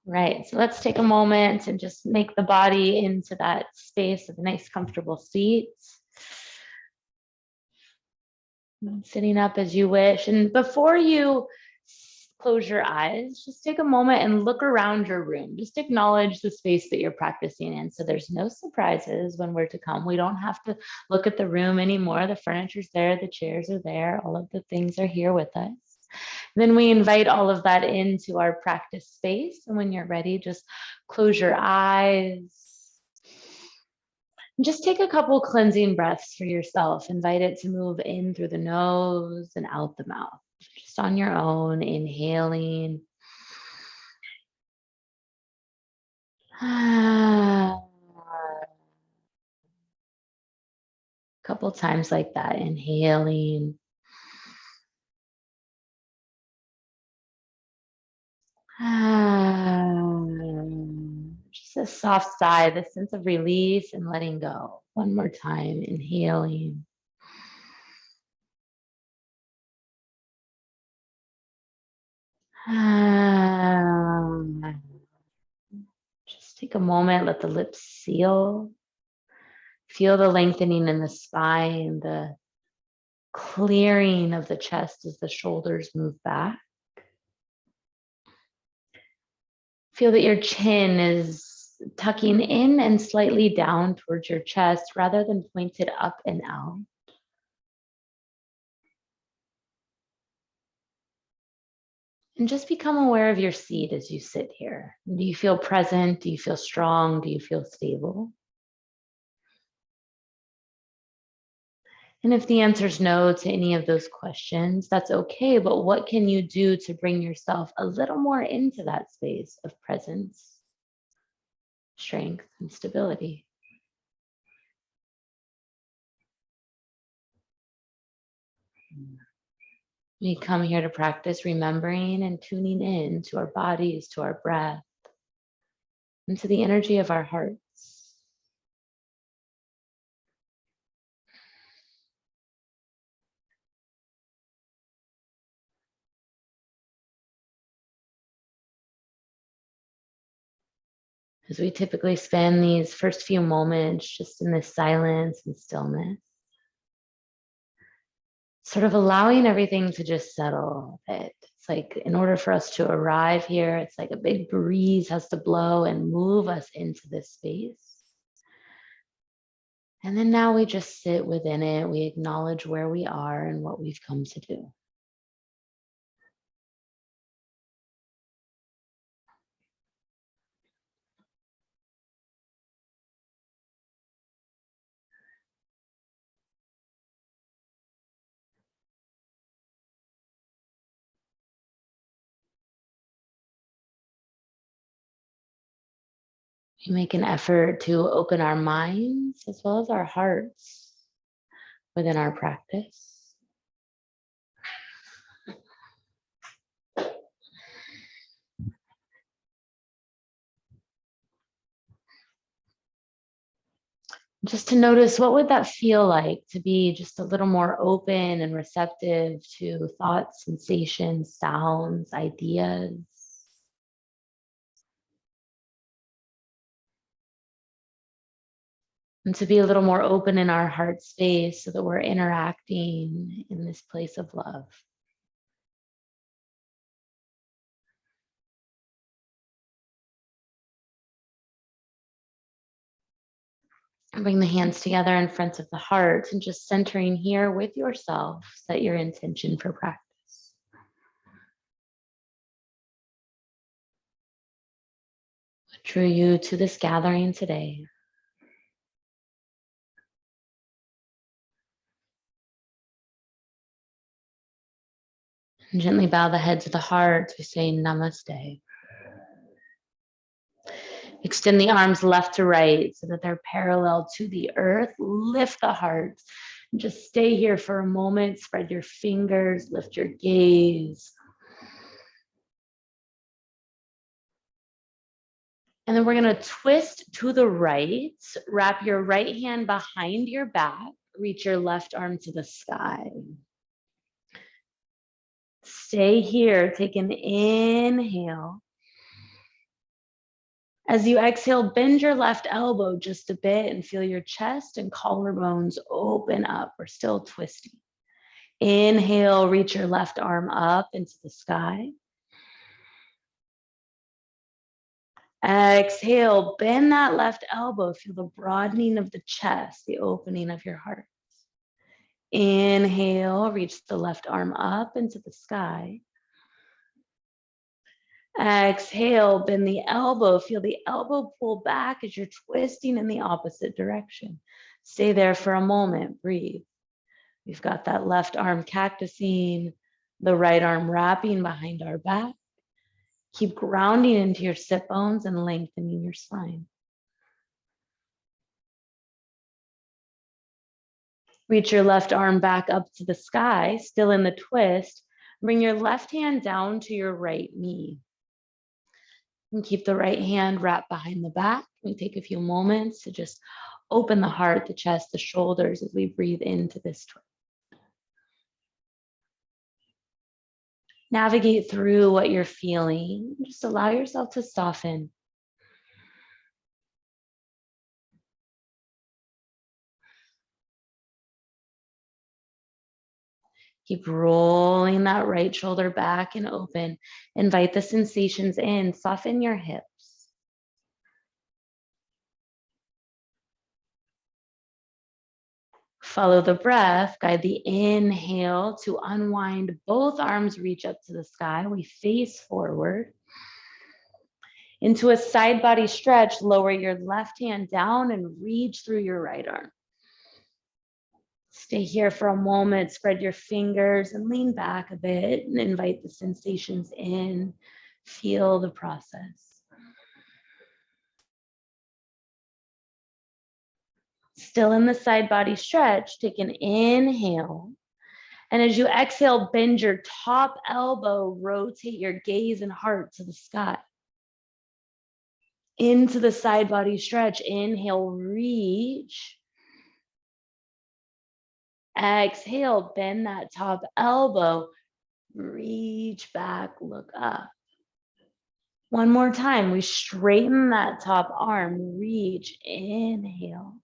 Right, so let's take a moment and just make the body into that space of a nice comfortable seat. Sitting up as you wish. And before you close your eyes, just take a moment and look around your room. Just acknowledge the space that you're practicing in. So there's no surprises when we're to come. We don't have to look at the room anymore. The furniture's there, the chairs are there, all of the things are here with us. Then we invite all of that into our practice space. And when you're ready, just close your eyes. Just take a couple cleansing breaths for yourself. Invite it to move in through the nose and out the mouth. Just on your own, inhaling. A couple times like that, inhaling. Just a soft sigh, the sense of release and letting go. One more time, inhaling. Just take a moment, let the lips seal. Feel the lengthening in the spine, the clearing of the chest as the shoulders move back. Feel that your chin is tucking in and slightly down towards your chest rather than pointed up and out. And just become aware of your seat as you sit here. Do you feel present? Do you feel strong? Do you feel stable? And if the answer is no to any of those questions, that's okay. But what can you do to bring yourself a little more into that space of presence, strength, and stability? We come here to practice remembering and tuning in to our bodies, to our breath, and to the energy of our hearts. As we typically spend these first few moments just in this silence and stillness, sort of allowing everything to just settle a bit. It's like in order for us to arrive here, it's like a big breeze has to blow and move us into this space. And then now we just sit within it. We acknowledge where we are and what we've come to do. We make an effort to open our minds as well as our hearts within our practice. Just to notice, what would that feel like to be just a little more open and receptive to thoughts, sensations, sounds, ideas? And to be a little more open in our heart space so that we're interacting in this place of love. And bring the hands together in front of the heart and just centering here with yourself, set your intention for practice. What drew you to this gathering today? And gently bow the head to the heart. We say namaste. Extend the arms left to right so that they're parallel to the earth. Lift the heart. Just stay here for a moment. Spread your fingers, lift your gaze. And then we're going to twist to the right. Wrap your right hand behind your back. Reach your left arm to the sky. Stay here. Take an inhale. As you exhale, bend your left elbow just a bit and feel your chest and collarbones open up. We're still twisting. Inhale, reach your left arm up into the sky. Exhale, bend that left elbow. Feel the broadening of the chest, the opening of your heart. Inhale, reach the left arm up into the sky. Exhale, bend the elbow. Feel the elbow pull back as you're twisting in the opposite direction. Stay there for a moment, breathe. We've got that left arm cactusing, the right arm wrapping behind our back. Keep grounding into your sit bones and lengthening your spine. Reach your left arm back up to the sky, still in the twist. Bring your left hand down to your right knee. And keep the right hand wrapped behind the back. We take a few moments to just open the heart, the chest, the shoulders as we breathe into this twist. Navigate through what you're feeling. Just allow yourself to soften. Keep rolling that right shoulder back and open. Invite the sensations in. Soften your hips. Follow the breath. Guide the inhale to unwind. Both arms reach up to the sky. We face forward. Into a side body stretch, lower your left hand down and reach through your right arm. Stay here for a moment, spread your fingers and lean back a bit and invite the sensations in. Feel the process. Still in the side body stretch, take an inhale. And as you exhale, bend your top elbow, rotate your gaze and heart to the sky. Into the side body stretch, inhale, reach. Exhale, bend that top elbow, reach back, look up. One more time, we straighten that top arm, reach, inhale.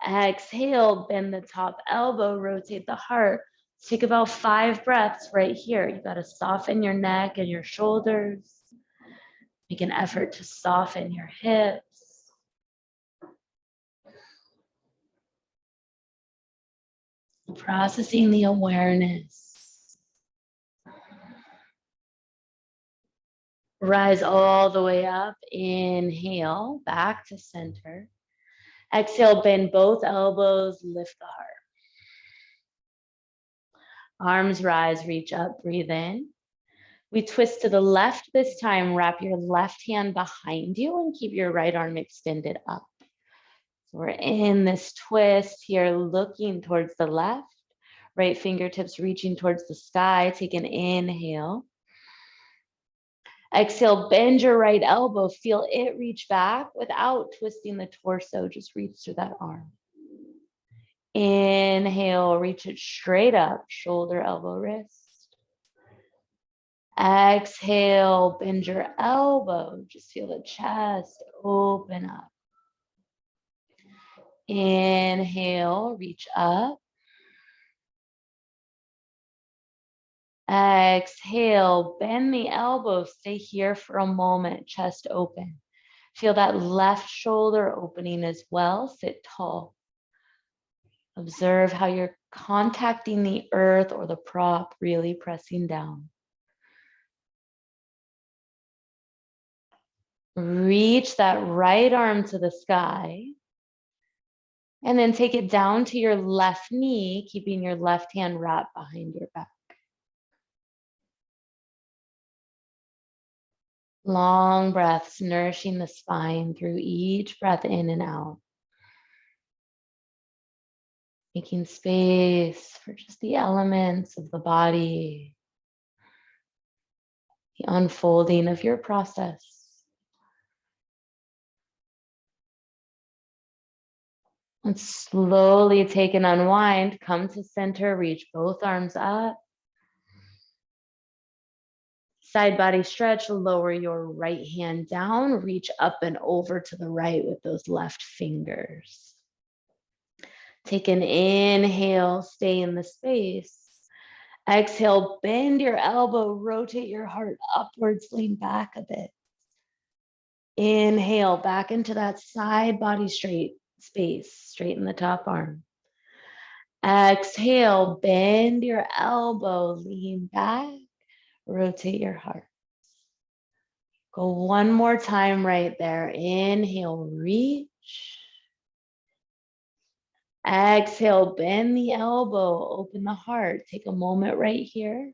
Exhale, bend the top elbow, rotate the heart. Take about 5 breaths right here. You got to soften your neck and your shoulders. Make an effort to soften your hips. Processing the awareness. Rise all the way up. Inhale, back to center. Exhale, bend both elbows, lift the heart. Arms rise, reach up, breathe in. We twist to the left this time. Wrap your left hand behind you and keep your right arm extended up. So we're in this twist here, looking towards the left. Right fingertips reaching towards the sky. Take an inhale. Exhale, bend your right elbow. Feel it reach back without twisting the torso. Just reach through that arm. Inhale, reach it straight up. Shoulder, elbow, wrist. Exhale, bend your elbow. Just feel the chest open up. Inhale, reach up. Exhale, bend the elbow. Stay here for a moment, chest open. Feel that left shoulder opening as well. Sit tall. Observe how you're contacting the earth or the prop, really pressing down. Reach that right arm to the sky. And then take it down to your left knee, keeping your left hand wrapped behind your back. Long breaths, nourishing the spine through each breath in and out. Making space for just the elements of the body, the unfolding of your process. And slowly take an unwind, come to center, reach both arms up. Side body stretch, lower your right hand down, reach up and over to the right with those left fingers. Take an inhale, stay in the space. Exhale, bend your elbow, rotate your heart upwards, lean back a bit. Inhale, back into that side body straight space, straighten the top arm. Exhale, bend your elbow, lean back, rotate your heart. Go one more time right there. Inhale, reach. Exhale, bend the elbow, open the heart. Take a moment right here.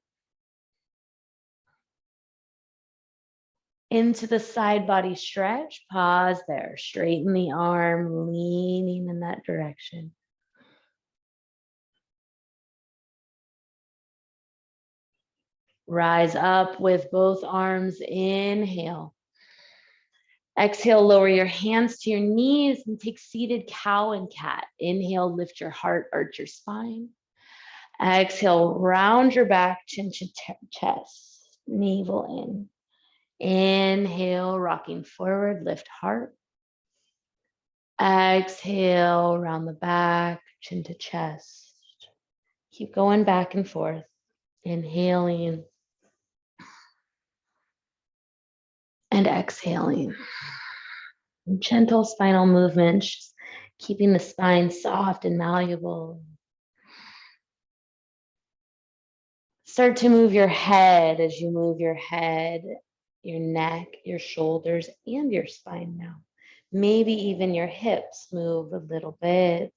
Into the side body stretch, pause there. Straighten the arm, leaning in that direction. Rise up with both arms, inhale. Exhale, lower your hands to your knees and take seated cow and cat. Inhale, lift your heart, arch your spine. Exhale, round your back, chin to chest, navel in. Inhale, rocking forward, lift heart. Exhale, round the back, chin to chest. Keep going back and forth. Inhaling and exhaling. Gentle spinal movements, just keeping the spine soft and malleable. Start to move your head as you move your head, your neck, your shoulders, and your spine now. Maybe even your hips move a little bit.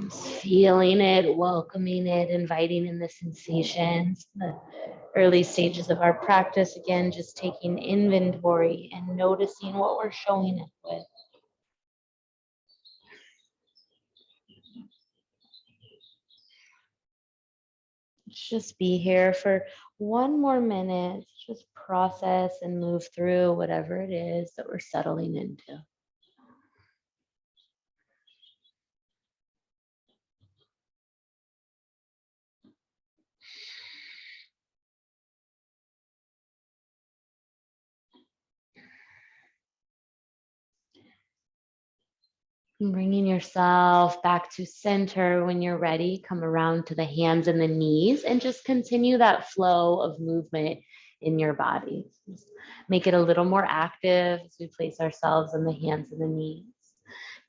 Just feeling it, welcoming it, inviting in the sensations, the early stages of our practice. Again, just taking inventory and noticing what we're showing it with. Just be here for one more minute. Just process and move through whatever it is that we're settling into. Bringing yourself back to center when you're ready. Come around to the hands and the knees and just continue that flow of movement in your body. Just make it a little more active as we place ourselves in the hands and the knees.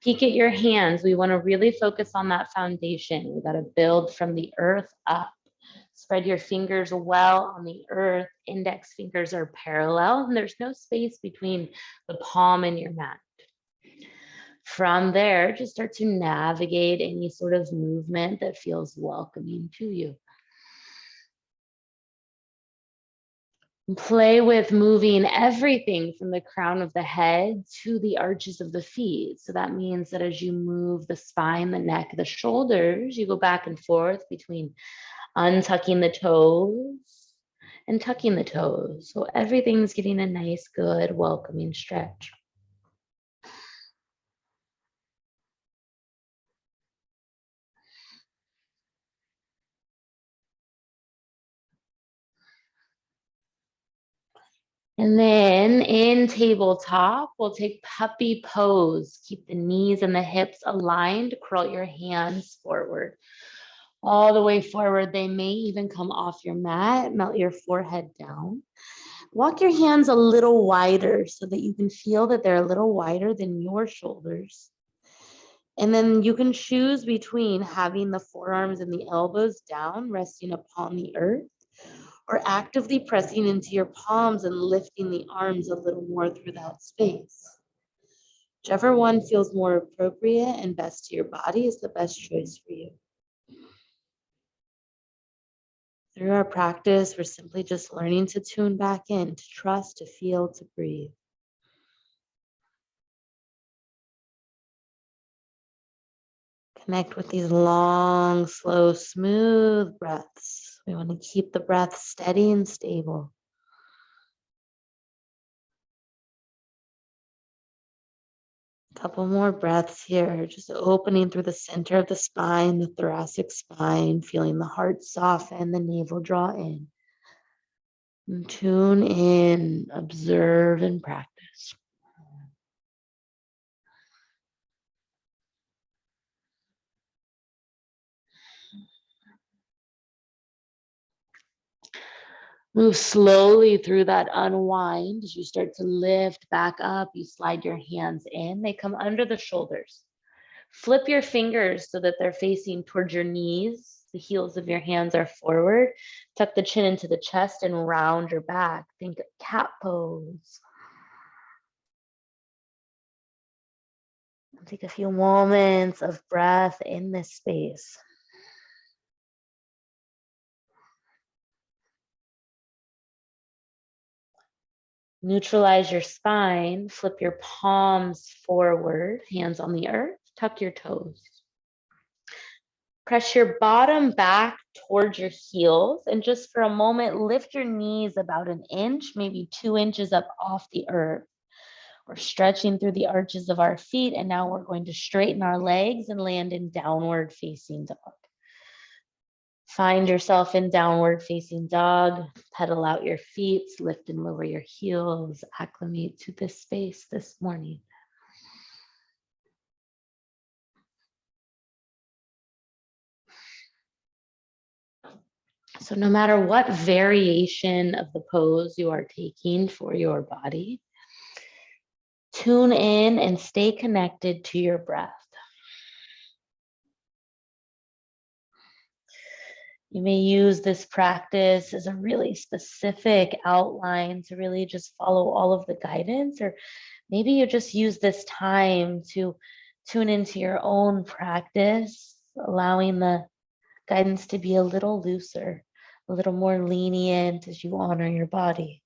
Peek at your hands. We want to really focus on that foundation. We got to build from the earth up. Spread your fingers well on the earth. Index fingers are parallel and there's no space between the palm and your mat. From there, just start to navigate any sort of movement that feels welcoming to you. Play with moving everything from the crown of the head to the arches of the feet. So that means that as you move the spine, the neck, the shoulders, you go back and forth between untucking the toes and tucking the toes. So everything's getting a nice, good, welcoming stretch. And then in tabletop, we'll take puppy pose. Keep the knees and the hips aligned. Curl your hands forward. All the way forward. They may even come off your mat. Melt your forehead down. Walk your hands a little wider so that you can feel that they're a little wider than your shoulders. And then you can choose between having the forearms and the elbows down, resting upon the earth, or actively pressing into your palms and lifting the arms a little more through that space. Whichever one feels more appropriate and best to your body is the best choice for you. Through our practice, we're simply just learning to tune back in, to trust, to feel, to breathe. Connect with these long, slow, smooth breaths. We want to keep the breath steady and stable. Couple more breaths here, just opening through the center of the spine, the thoracic spine, feeling the heart soften, the navel draw in. And tune in, observe, and practice. Move slowly through that unwind. As you start to lift back up, you slide your hands in. They come under the shoulders. Flip your fingers so that they're facing towards your knees. The heels of your hands are forward. Tuck the chin into the chest and round your back. Think cat pose. Take a few moments of breath in this space. Neutralize your spine, flip your palms forward, hands on the earth, tuck your toes. Press your bottom back towards your heels, and just for a moment, lift your knees about an inch, maybe 2 inches up off the earth. We're stretching through the arches of our feet, and now we're going to straighten our legs and land in downward facing dog. Find yourself in downward facing dog. Pedal out your feet, lift and lower your heels, acclimate to this space this morning. So no matter what variation of the pose you are taking for your body, tune in and stay connected to your breath. You may use this practice as a really specific outline to really just follow all of the guidance, or maybe you just use this time to tune into your own practice, allowing the guidance to be a little looser, a little more lenient as you honor your body.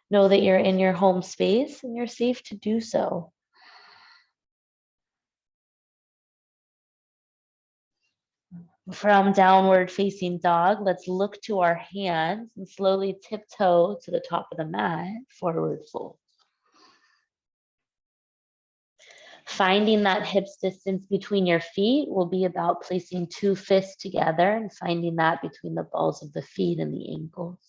Know that you're in your home space and you're safe to do so. From downward facing dog, let's look to our hands and slowly tiptoe to the top of the mat, forward fold. Finding that hips distance between your feet will be about placing 2 fists together and finding that between the balls of the feet and the ankles.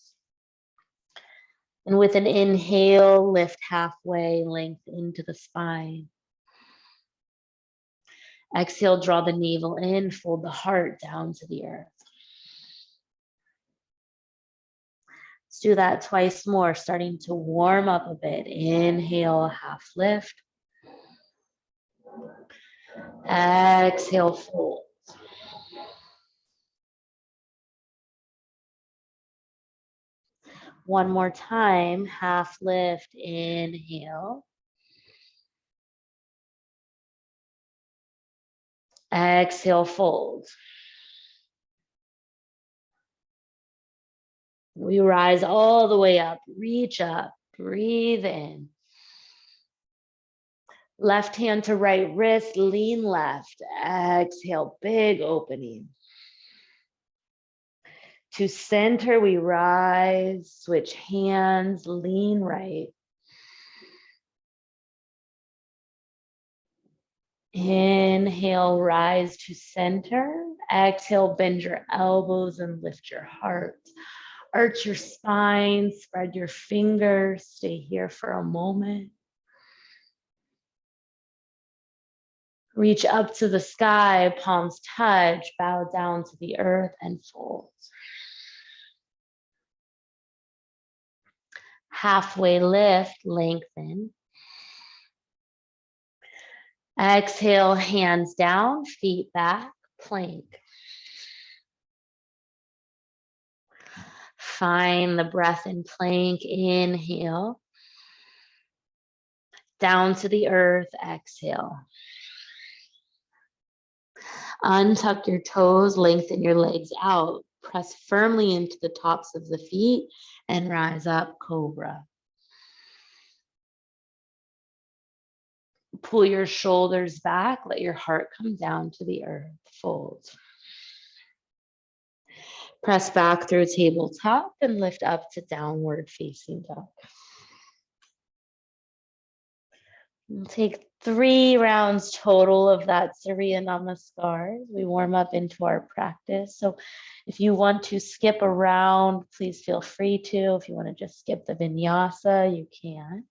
And with an inhale, lift halfway, length into the spine. Exhale, draw the navel in, fold the heart down to the earth. Let's do that twice more, starting to warm up a bit. Inhale, half lift. Exhale, fold. One more time, half lift, inhale. Exhale, fold. We rise all the way up, reach up, breathe in. Left hand to right wrist, lean left. Exhale, big opening. To center, we rise, switch hands, lean right. Inhale, rise to center. Exhale, bend your elbows and lift your heart. Arch your spine, spread your fingers, stay here for a moment. Reach up to the sky, palms touch, bow down to the earth and fold. Halfway lift, lengthen. Exhale, hands down, feet back, plank. Find the breath in plank, inhale. Down to the earth, exhale. Untuck your toes, lengthen your legs out. Press firmly into the tops of the feet and rise up, cobra. Pull your shoulders back, let your heart come down to the earth, fold. Press back through tabletop and lift up to downward facing dog. We'll take 3 rounds total of that Surya Namaskar as we warm up into our practice. So if you want to skip a round, please feel free to. If you want to just skip the vinyasa, you can.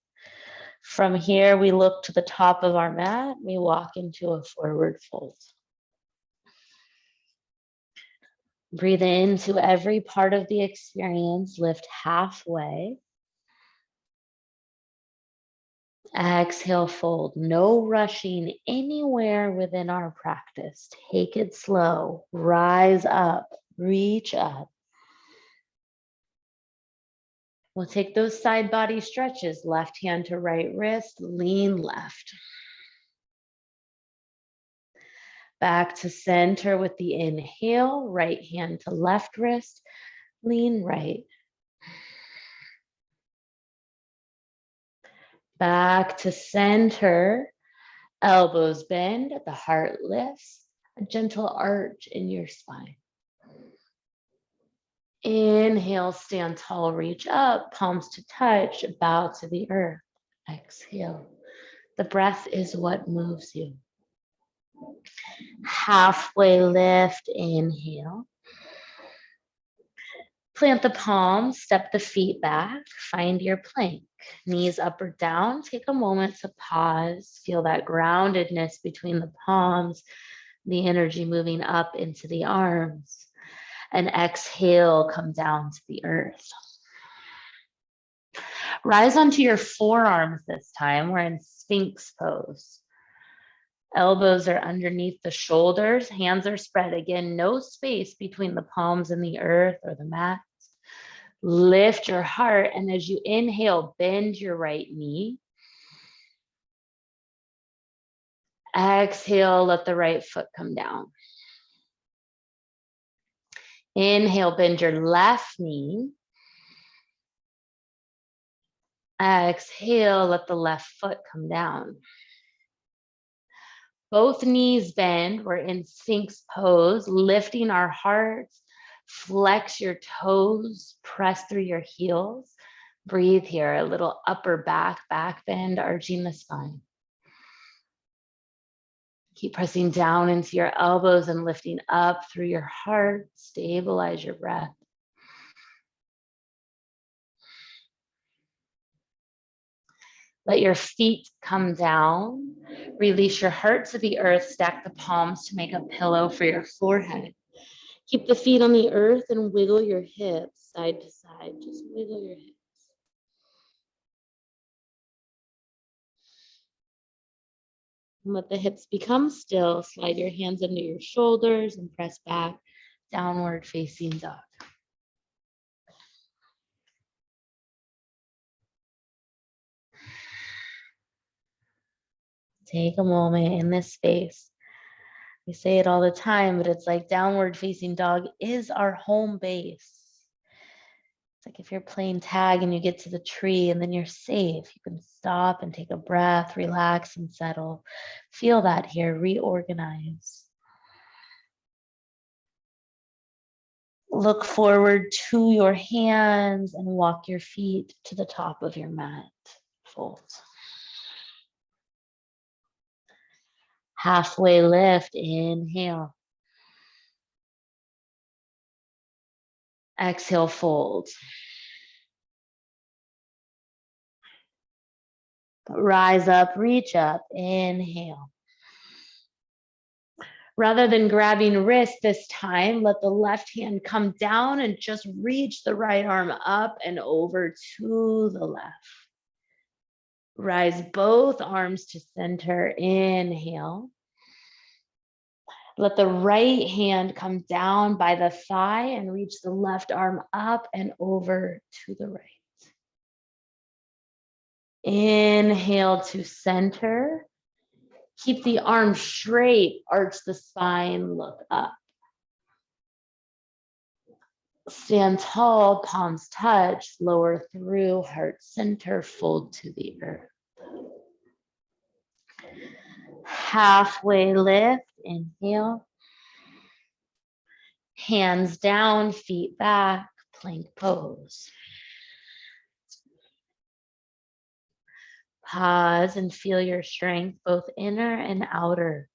From here, we look to the top of our mat. We walk into a forward fold. Breathe into every part of the experience. Lift halfway. Exhale, fold. No rushing anywhere within our practice. Take it slow. Rise up. Reach up. We'll take those side body stretches. Left hand to right wrist. Lean left. Back to center with the inhale. Right hand to left wrist. Lean right. Back to center. Elbows bend, the heart lifts, a gentle arch in your spine. Inhale, stand tall, reach up, palms to touch, bow to the earth. Exhale. The breath is what moves you. Halfway lift, inhale. Plant the palms, step the feet back, find your plank. Knees up or down, take a moment to pause, feel that groundedness between the palms, the energy moving up into the arms. And exhale, come down to the earth. Rise onto your forearms this time. We're in Sphinx pose. Elbows are underneath the shoulders, hands are spread. Again, no space between the palms and the earth or the mat. Lift your heart, and as you inhale, bend your right knee. Exhale, let the right foot come down. Inhale, bend your left knee. Exhale, let the left foot come down. Both knees bend. We're in Sphinx pose, lifting our hearts. Flex your toes, press through your heels. Breathe here, a little upper back bend, arching the spine. Keep pressing down into your elbows and lifting up through your heart. Stabilize your breath. Let your feet come down. Release your heart to the earth. Stack the palms to make a pillow for your forehead. Keep the feet on the earth and wiggle your hips side to side. Just wiggle your hips. And let the hips become still. Slide your hands under your shoulders and press back, downward facing dog. Take a moment in this space. We say it all the time, but it's like downward facing dog is our home base. It's like if you're playing tag and you get to the tree and then you're safe, you can stop and take a breath, relax and settle. Feel that here, reorganize. Look forward to your hands and walk your feet to the top of your mat. Fold. Halfway lift, inhale. Exhale, fold. Rise up, reach up, inhale. Rather than grabbing wrist this time, let the left hand come down and just reach the right arm up and over to the left. Rise both arms to center, inhale. Let the right hand come down by the thigh and reach the left arm up and over to the right. Inhale to center. Keep the arms straight, arch the spine, look up. Stand tall, palms touch, lower through, heart center, fold to the earth. Halfway lift, inhale. Hands down, feet back, plank pose. Pause and feel your strength, both inner and outer.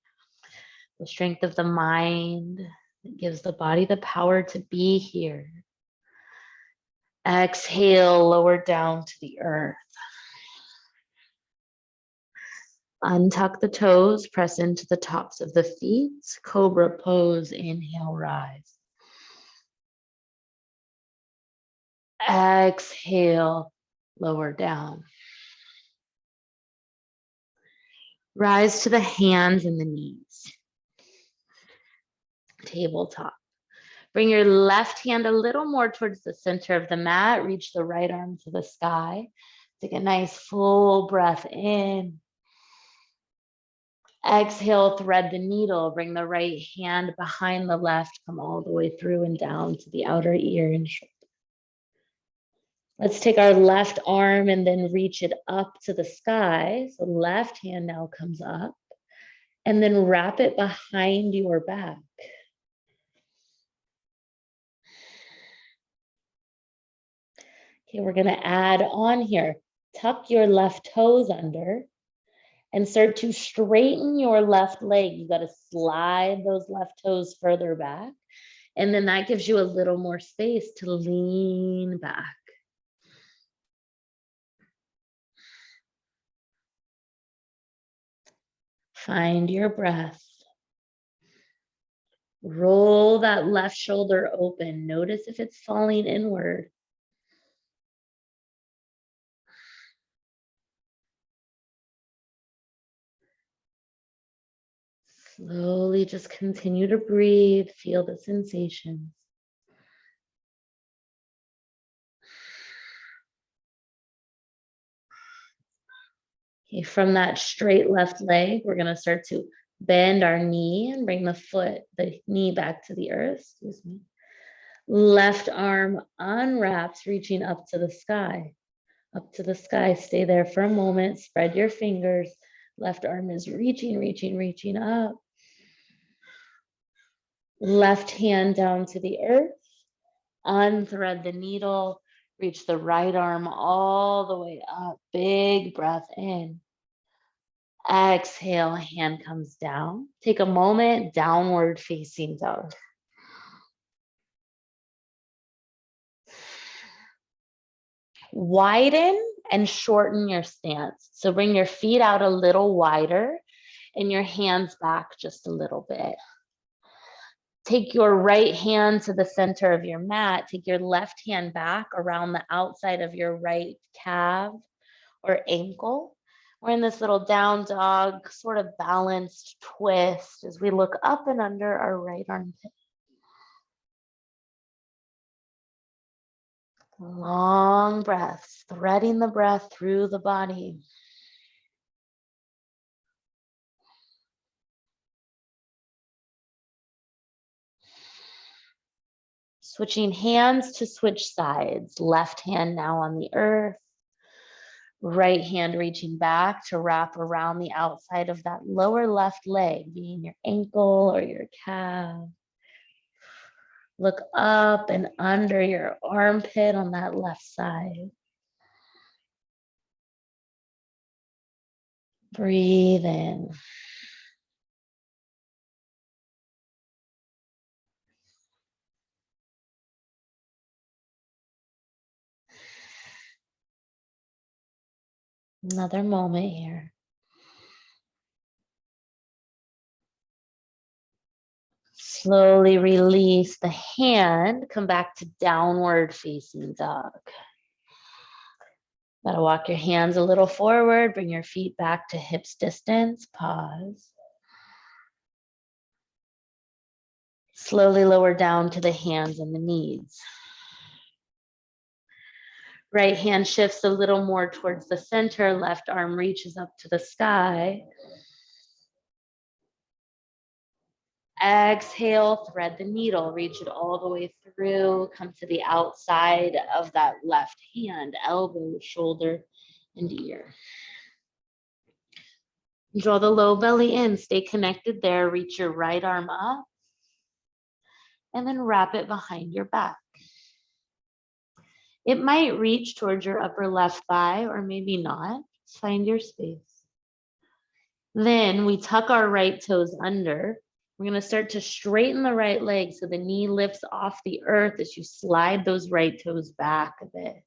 The strength of the mind that gives the body the power to be here. Exhale, lower down to the earth. Untuck the toes, press into the tops of the feet. Cobra pose, inhale, rise. Exhale, lower down. Rise to the hands and the knees. Tabletop. Bring your left hand a little more towards the center of the mat. Reach the right arm to the sky. Take a nice full breath in. Exhale, thread the needle. Bring the right hand behind the left. Come all the way through and down to the outer ear and shoulder. Let's take our left arm and then reach it up to the sky. So left hand now comes up. And then wrap it behind your back. Okay, we're going to add on here. Tuck your left toes under and start to straighten your left leg. You got to slide those left toes further back. And then that gives you a little more space to lean back. Find your breath. Roll that left shoulder open. Notice if it's falling inward. Slowly just continue to breathe. Feel the sensations. Okay, from that straight left leg, we're going to start to bend our knee and bring the knee back to the earth. Excuse me. Left arm unwraps, reaching up to the sky. Up to the sky. Stay there for a moment. Spread your fingers. Left arm is reaching, reaching, reaching up. Left hand down to the earth. Unthread the needle. Reach the right arm all the way up. Big breath in. Exhale, hand comes down. Take a moment, downward facing dog. Widen and shorten your stance. So bring your feet out a little wider and your hands back just a little bit. Take your right hand to the center of your mat. Take your left hand back around the outside of your right calf or ankle. We're in this little down dog, sort of balanced twist as we look up and under our right armpit. Long breaths, threading the breath through the body. Switching hands to switch sides. Left hand now on the earth. Right hand reaching back to wrap around the outside of that lower left leg, being your ankle or your calf. Look up and under your armpit on that left side. Breathe in. Another moment here. Slowly release the hand. Come back to downward facing dog. Gotta walk your hands a little forward. Bring your feet back to hips distance. Pause. Slowly lower down to the hands and the knees. Right hand shifts a little more towards the center. Left arm reaches up to the sky. Exhale, thread the needle, reach it all the way through, come to the outside of that left hand, elbow, shoulder, and ear. Draw the low belly in, stay connected there, reach your right arm up, and then wrap it behind your back. It might reach towards your upper left thigh or maybe not. Find your space. Then we tuck our right toes under. We're going to start to straighten the right leg so the knee lifts off the earth as you slide those right toes back a bit.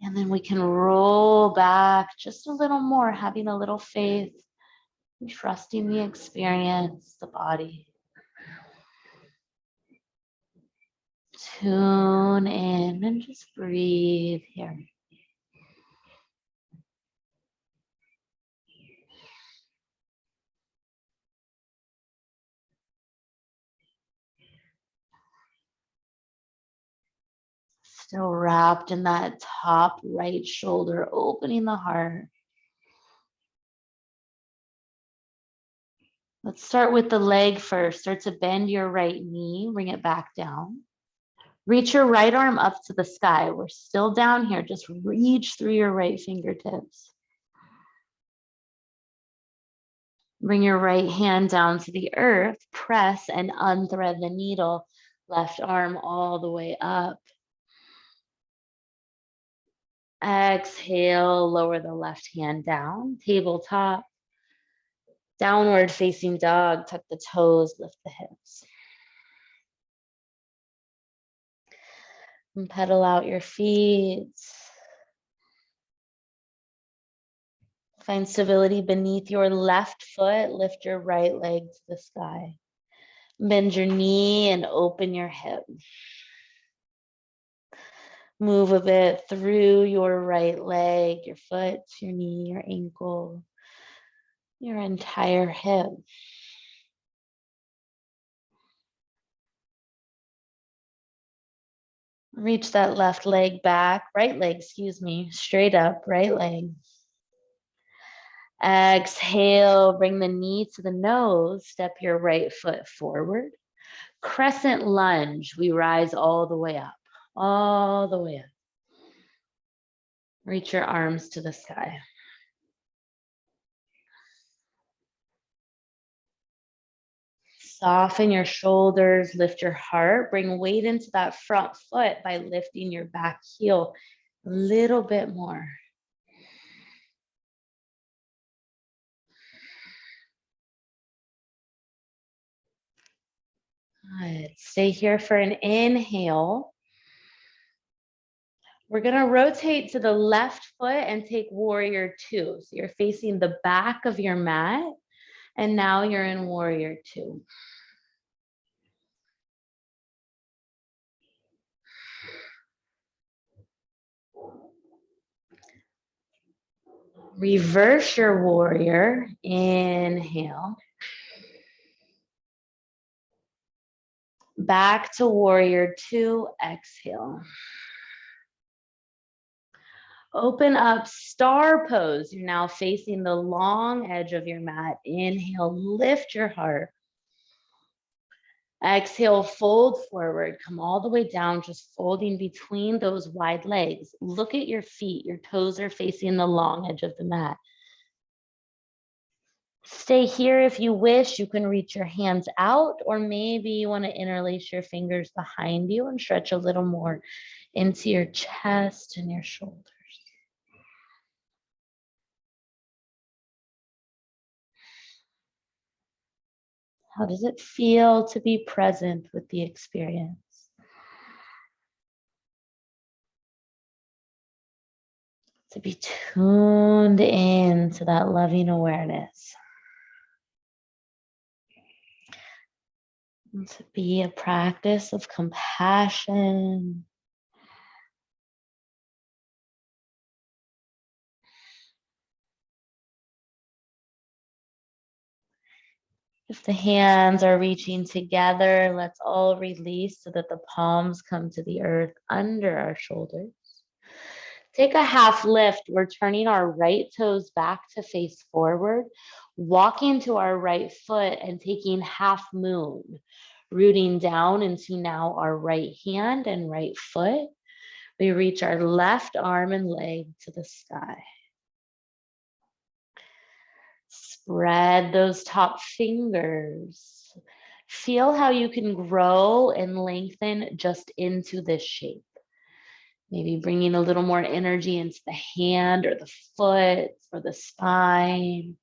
And then we can roll back just a little more, having a little faith, and trusting the experience, the body. Tune in and just breathe here. Still wrapped in that top right shoulder, opening the heart. Let's start with the leg first. Start to bend your right knee, bring it back down. Reach your right arm up to the sky. We're still down here. Just reach through your right fingertips. Bring your right hand down to the earth. Press and unthread the needle. Left arm all the way up. Exhale, lower the left hand down, tabletop. Downward facing dog, tuck the toes, lift the hips. And pedal out your feet. Find stability beneath your left foot, lift your right leg to the sky. Bend your knee and open your hip. Move a bit through your right leg, your foot, your knee, your ankle, your entire hip. Reach that left leg back, right leg, excuse me, straight up, right leg. Exhale, bring the knee to the nose, step your right foot forward. Crescent lunge, we rise all the way up, all the way up. Reach your arms to the sky. Soften your shoulders, lift your heart, bring weight into that front foot by lifting your back heel a little bit more. Good. Stay here for an inhale. We're going to rotate to the left foot and take warrior two. So you're facing the back of your mat, and now you're in warrior two. Reverse your warrior. Inhale. Back to warrior two. Exhale. Open up star pose. You're now facing the long edge of your mat. Inhale, lift your heart. Exhale, fold forward. Come all the way down, just folding between those wide legs. Look at your feet. Your toes are facing the long edge of the mat. Stay here if you wish. You can reach your hands out, or maybe you want to interlace your fingers behind you and stretch a little more into your chest and your shoulders. How does it feel to be present with the experience? To be tuned in to that loving awareness. And to be a practice of compassion. If the hands are reaching together, let's all release so that the palms come to the earth under our shoulders. Take a half lift. We're turning our right toes back to face forward, walking to our right foot and taking half moon, rooting down into now our right hand and right foot. We reach our left arm and leg to the sky. Spread those top fingers. Feel how you can grow and lengthen just into this shape. Maybe bringing a little more energy into the hand or the foot or the spine.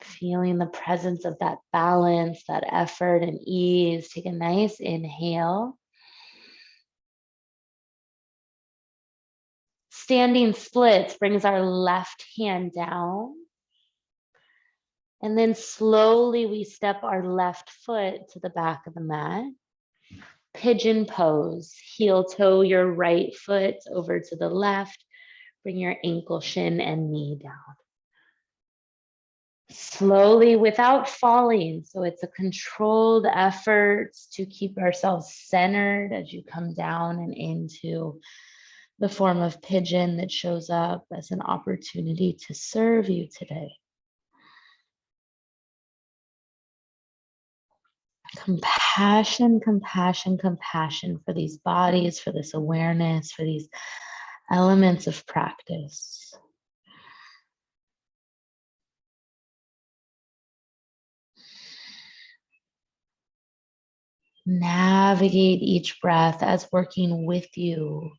Feeling the presence of that balance, that effort and ease. Take a nice inhale. Standing splits brings our left hand down. And then slowly we step our left foot to the back of the mat. Pigeon pose. Heel toe your right foot over to the left. Bring your ankle, shin, and knee down. Slowly without falling. So it's a controlled effort to keep ourselves centered as you come down and into the form of pigeon that shows up as an opportunity to serve you today. Compassion, compassion, compassion for these bodies, for this awareness, for these elements of practice. Navigate each breath as working with you.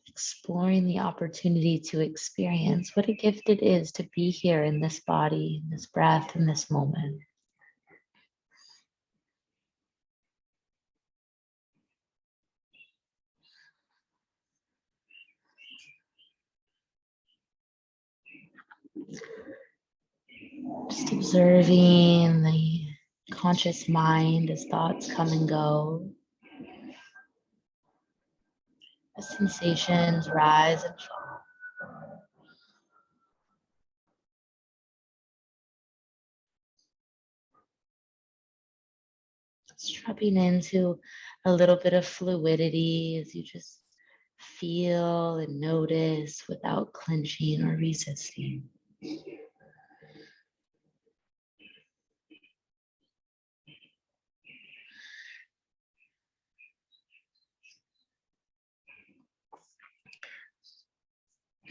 Exploring the opportunity to experience what a gift it is to be here in this body, in this breath, in this moment. Just observing the conscious mind as thoughts come and go. As sensations rise and fall. Just dropping into a little bit of fluidity as you just feel and notice without clenching or resisting.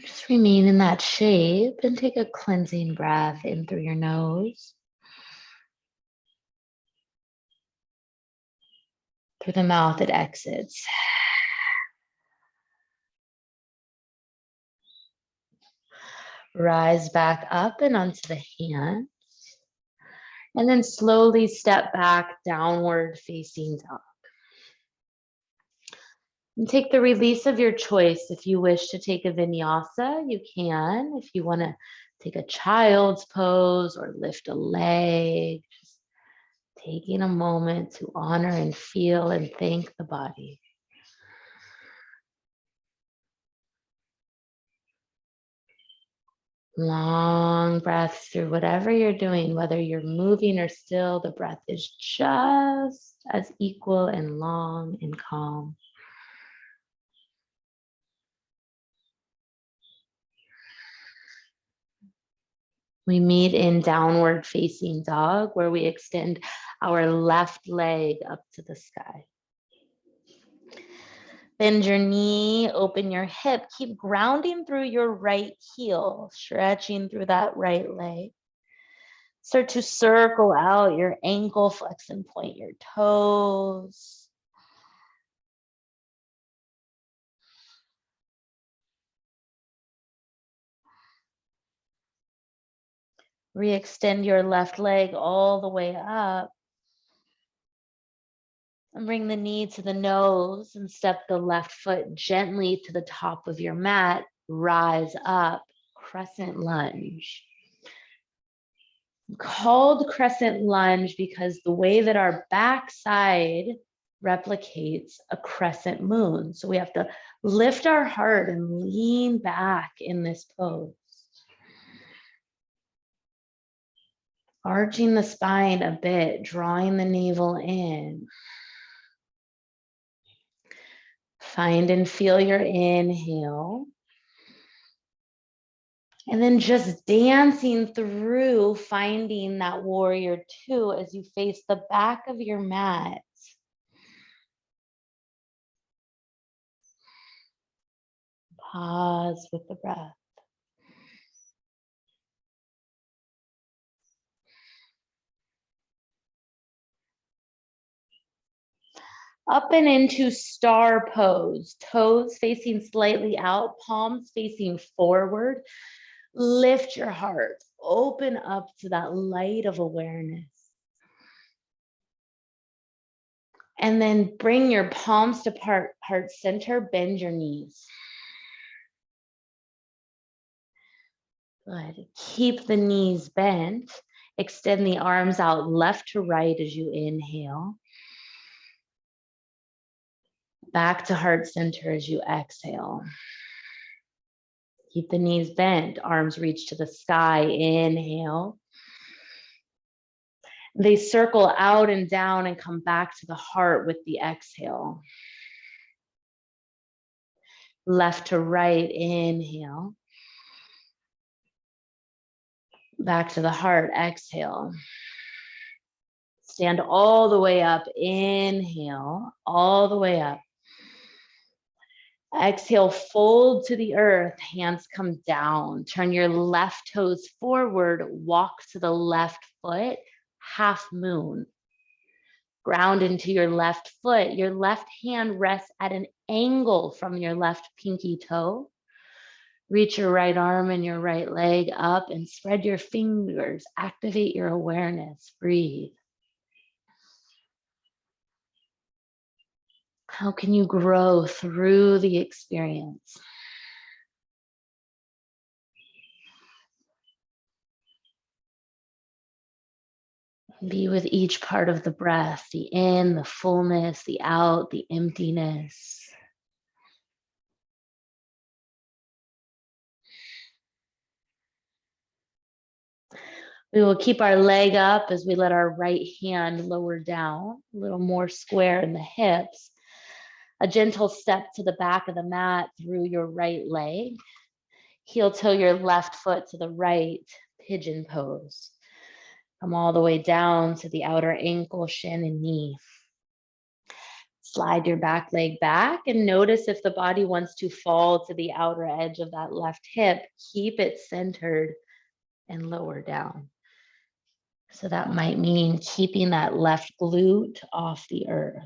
Just remain in that shape and take a cleansing breath in through your nose. Through the mouth, it exits. Rise back up and onto the hands. And then slowly step back, downward facing dog. And take the release of your choice. If you wish to take a vinyasa, you can. If you want to take a child's pose or lift a leg, just taking a moment to honor and feel and thank the body. Long breaths through whatever you're doing, whether you're moving or still, the breath is just as equal and long and calm. We meet in downward facing dog, where we extend our left leg up to the sky. Bend your knee, open your hip, keep grounding through your right heel, stretching through that right leg. Start to circle out your ankle, flex and point your toes. Re-extend your left leg all the way up. And bring the knee to the nose and step the left foot gently to the top of your mat. Rise up, crescent lunge. Called crescent lunge because the way that our backside replicates a crescent moon. So we have to lift our heart and lean back in this pose. Arching the spine a bit, drawing the navel in. Find and feel your inhale. And then just dancing through, finding that warrior two as you face the back of your mat. Pause with the breath. Up and into star pose, toes facing slightly out, palms facing forward. Lift your heart, open up to that light of awareness. And then bring your palms to heart center, bend your knees. Good. Keep the knees bent. Extend the arms out left to right as you inhale. Back to heart center as you exhale. Keep the knees bent, arms reach to the sky, inhale. They circle out and down and come back to the heart with the exhale. Left to right, inhale. Back to the heart, exhale. Stand all the way up, inhale, all the way up. Exhale, fold to the earth, hands come down. Turn your left toes forward, walk to the left foot, half moon. Ground into your left foot. Your left hand rests at an angle from your left pinky toe. Reach your right arm and your right leg up and spread your fingers. Activate your awareness. Breathe. How can you grow through the experience? Be with each part of the breath, the in, the fullness, the out, the emptiness. We will keep our leg up as we let our right hand lower down, a little more square in the hips. A gentle step to the back of the mat through your right leg. Heel toe your left foot to the right, pigeon pose. Come all the way down to the outer ankle, shin, and knee. Slide your back leg back and notice if the body wants to fall to the outer edge of that left hip. Keep it centered and lower down. So that might mean keeping that left glute off the earth.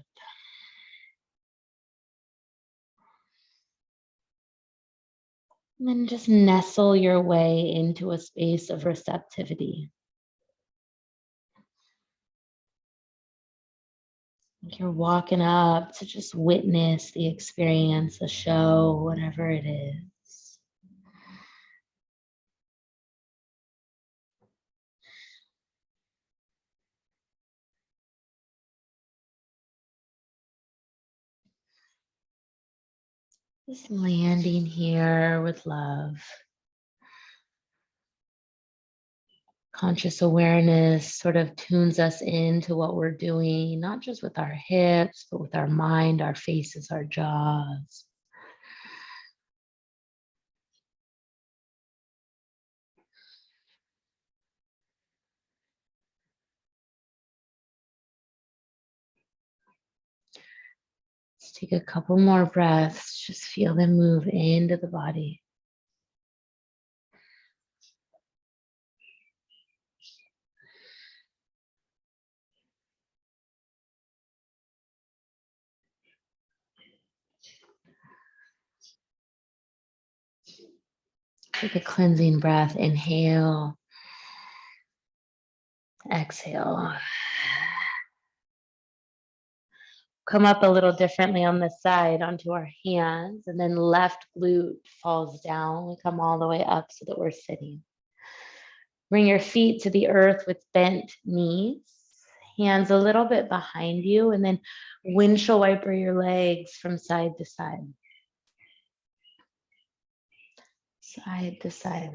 And then just nestle your way into a space of receptivity. You're walking up to just witness the experience, the show, whatever it is. Just landing here with love. Conscious awareness sort of tunes us into what we're doing, not just with our hips, but with our mind, our faces, our jaws. Let's take a couple more breaths. Just feel them move into the body. Take a cleansing breath. Inhale. Exhale. Come up a little differently on this side onto our hands, and then left glute falls down. We come all the way up so that we're sitting. Bring your feet to the earth with bent knees, hands a little bit behind you, and then windshield wiper your legs from side to side. Side to side.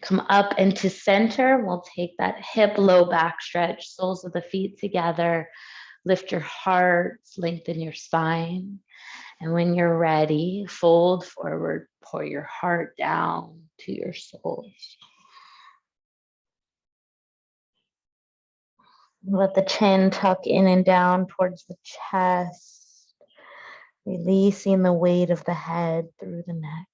Come up into center. We'll take that hip low back stretch, soles of the feet together. Lift your heart, lengthen your spine. And when you're ready, fold forward, pour your heart down to your soles. Let the chin tuck in and down towards the chest, releasing the weight of the head through the neck.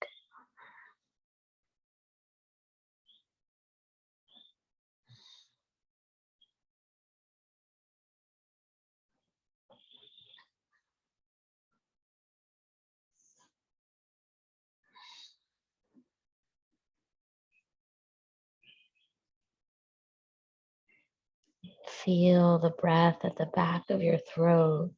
Feel the breath at the back of your throat.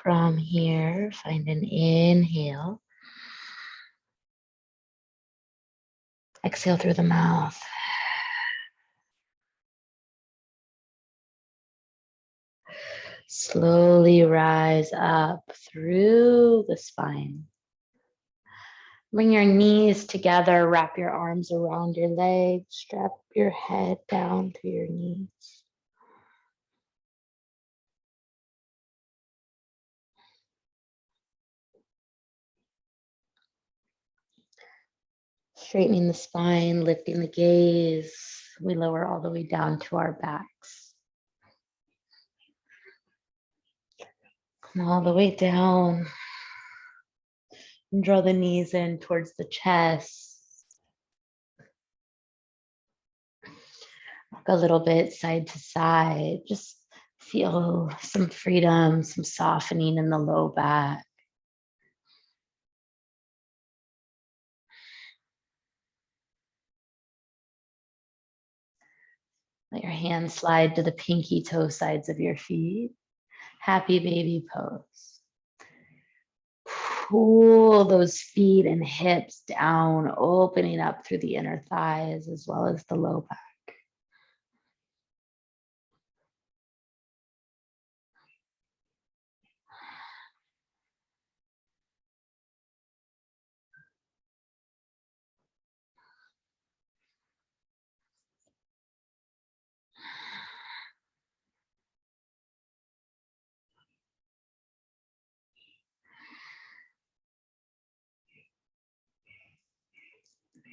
From here, find an inhale. Exhale through the mouth. Slowly rise up through the spine. Bring your knees together, wrap your arms around your legs, strap your head down to your knees. Straightening the spine, lifting the gaze. We lower all the way down to our backs. Come all the way down. And draw the knees in towards the chest. Rock a little bit side to side. Just feel some freedom, some softening in the low back. Let your hands slide to the pinky toe sides of your feet. Happy baby pose. Pull those feet and hips down, opening up through the inner thighs as well as the low back.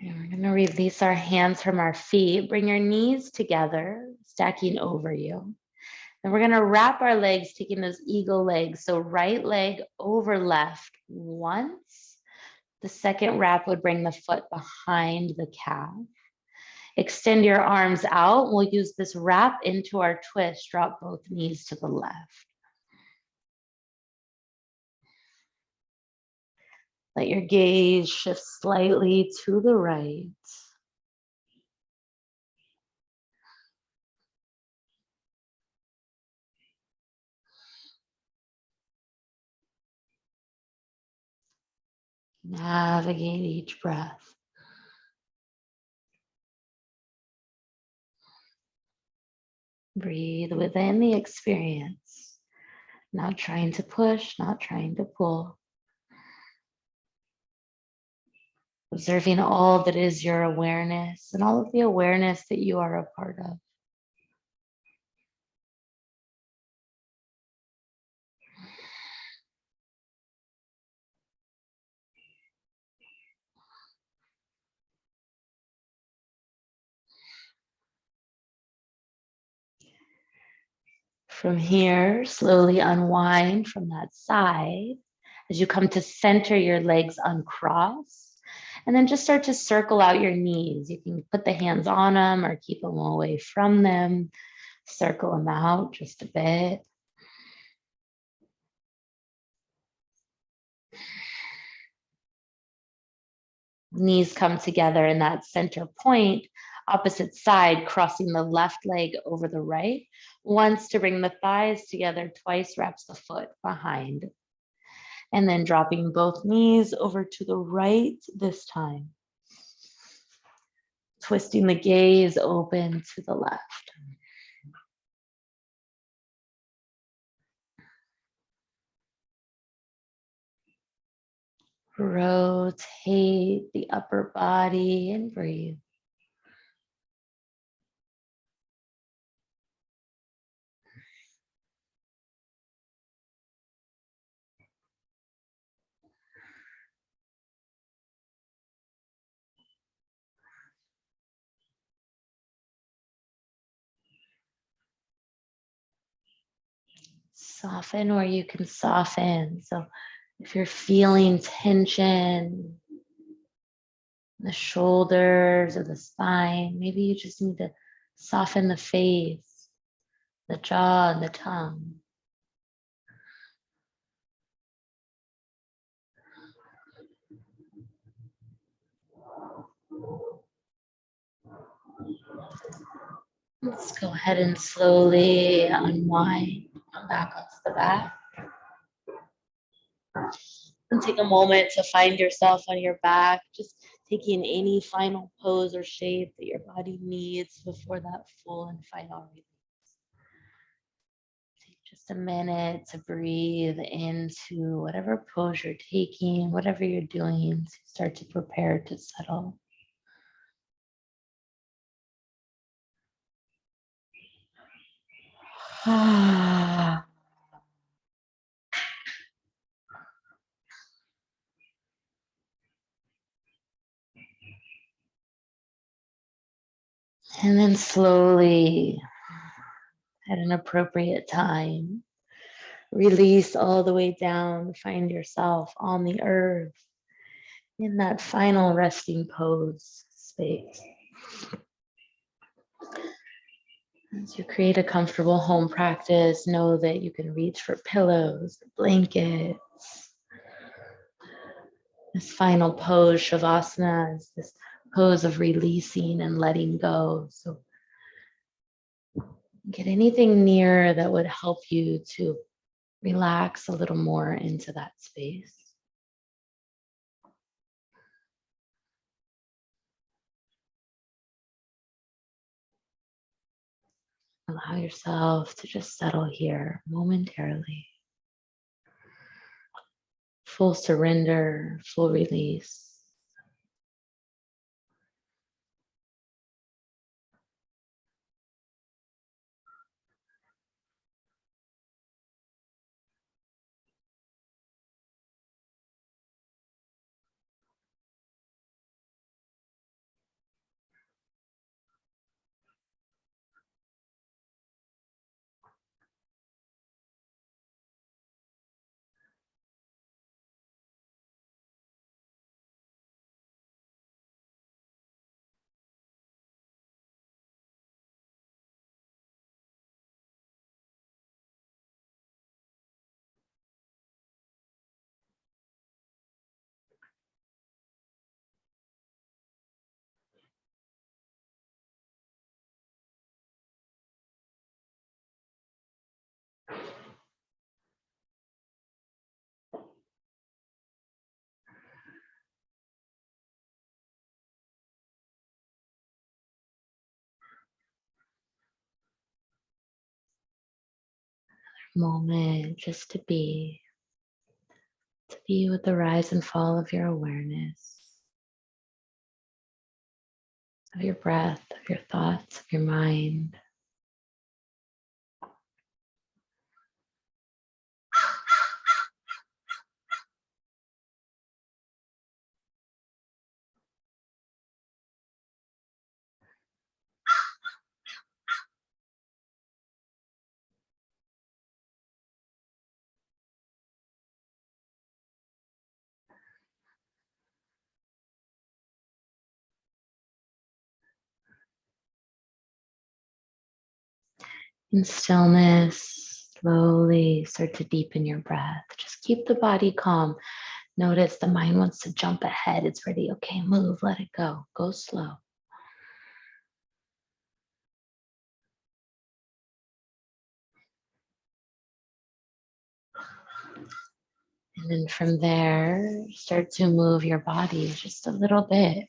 And we're going to release our hands from our feet. Bring your knees together, stacking over you. And we're going to wrap our legs, taking those eagle legs. So right leg over left once. The second wrap would bring the foot behind the calf. Extend your arms out. We'll use this wrap into our twist. Drop both knees to the left. Let your gaze shift slightly to the right. Navigate each breath. Breathe within the experience. Not trying to push, not trying to pull. Observing all that is your awareness and all of the awareness that you are a part of. From here, slowly unwind from that side as you come to center your legs uncrossed. And then just start to circle out your knees. You can put the hands on them or keep them away from them. Circle them out just a bit. Knees come together in that center point, opposite side, crossing the left leg over the right. Once to bring the thighs together, twice wraps the foot behind. And then dropping both knees over to the right this time. Twisting the gaze open to the left. Rotate the upper body and breathe. Soften where you can soften. So if you're feeling tension, The shoulders or the spine. Maybe you just need to soften the face, the jaw, and the tongue. Let's go ahead and slowly unwind. Come back onto the back. And take a moment to find yourself on your back, just taking any final pose or shape that your body needs before that full and final release. Take just a minute to breathe into whatever pose you're taking, whatever you're doing, to start to prepare to settle. Ah. And then slowly, at an appropriate time, release all the way down. Find yourself on the earth in that final resting pose space. As you create a comfortable home practice, know that you can reach for pillows, blankets. This final pose, Shavasana, is this pose of releasing and letting go. So get anything near that would help you to relax a little more into that space. Allow yourself to just settle here momentarily. Full surrender, full release. Moment just to be with the rise and fall of your awareness, of your breath, of your thoughts, of your mind. In stillness, slowly start to deepen your breath. Just keep the body calm. Notice the mind wants to jump ahead. It's ready. Okay, move, let it go. Go slow. And then from there, start to move your body just a little bit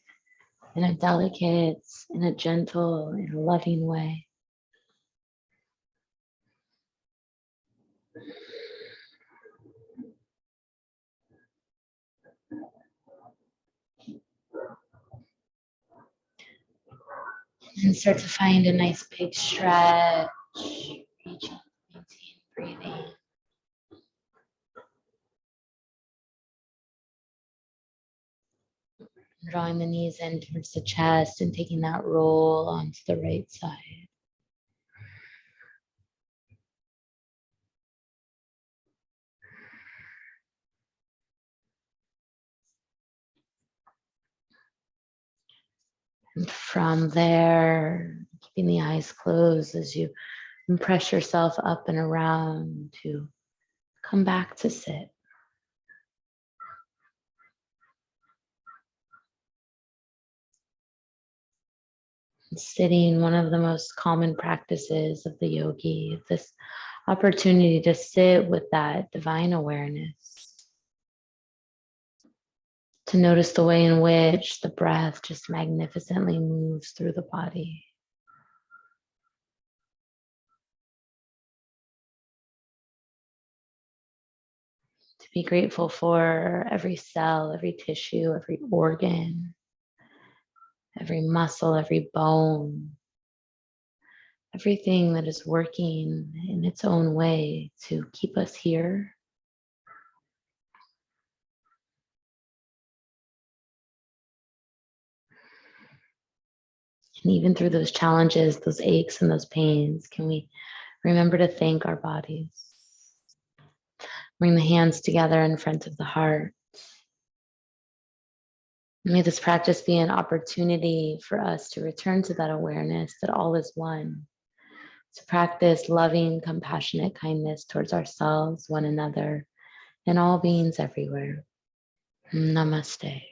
in a delicate, in a gentle, in a loving way. And start to find a nice big stretch. Reaching, maintain breathing. Drawing the knees in towards the chest and taking that roll onto the right side. And from there, keeping the eyes closed as you press yourself up and around to come back to sit. Sitting, one of the most common practices of the yogi, this opportunity to sit with that divine awareness, to notice the way in which the breath just magnificently moves through the body. To be grateful for every cell, every tissue, every organ, every muscle, every bone, everything that is working in its own way to keep us here. And even through those challenges, those aches and those pains, can we remember to thank our bodies? Bring the hands together in front of the heart. May this practice be an opportunity for us to return to that awareness that all is one, to practice loving, compassionate kindness towards ourselves, one another, and all beings everywhere. Namaste.